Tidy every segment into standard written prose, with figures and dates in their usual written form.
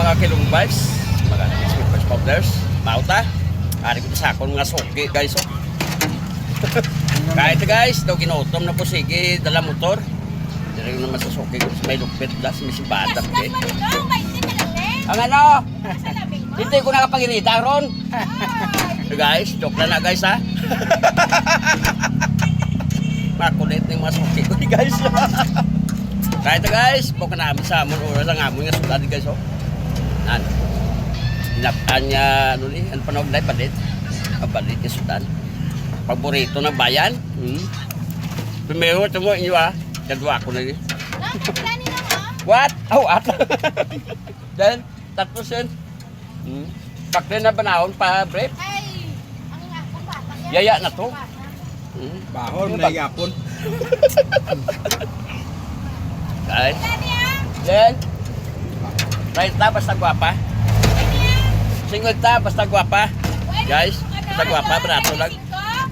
mga kilong vibes, mga sweet vibes powders, mauta. Ari ko sa akong mga suki guys. Oh. Kahit guys, daw ginutom na po sige dala motor. Dire naman sa suki ko may lupit das may sibadak eh. Ang ano? Hindi ko nakapanginita ron. Guys, joke lang na guys ha. Makulit ng mga suki ko guys. Kahit guys, po ka namin sa amon oras lang amon nga sudan guys oh. Nan. Inapan niya ano ni, ano panawag na palit. Kabalit ni sudan. Paborito ng bayan. Primero ito mo inyo ah. Kadwa ko na ni. What? Oh, what? Then, tapos yun. Pakli na banahon pa brief. Ay, ang bata. Yaya na to. Bahon na yapon. Guys. Then, right na basta gwapa. Single ta basta gwapa. Guys, basta gwapa barato lang.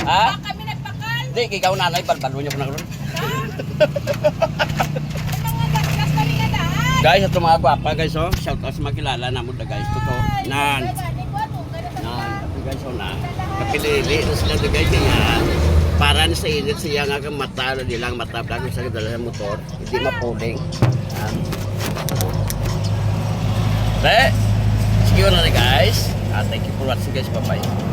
Ha? Kami nagpakal. Hindi, ikaw nanay, balbalo niyo ko na ron. Guys, ito mga gwapa guys oh. Shout out sa mga kilala namon na guys. Totoo. Nan. Ito guys oh na. Kapilili na sila na guys yan. Para na sa init siya nga kang mata. Nilang mata. Kung sa dala sa motor. Hindi mapuling. Sige na guys. Thank you for watching guys. Bye bye.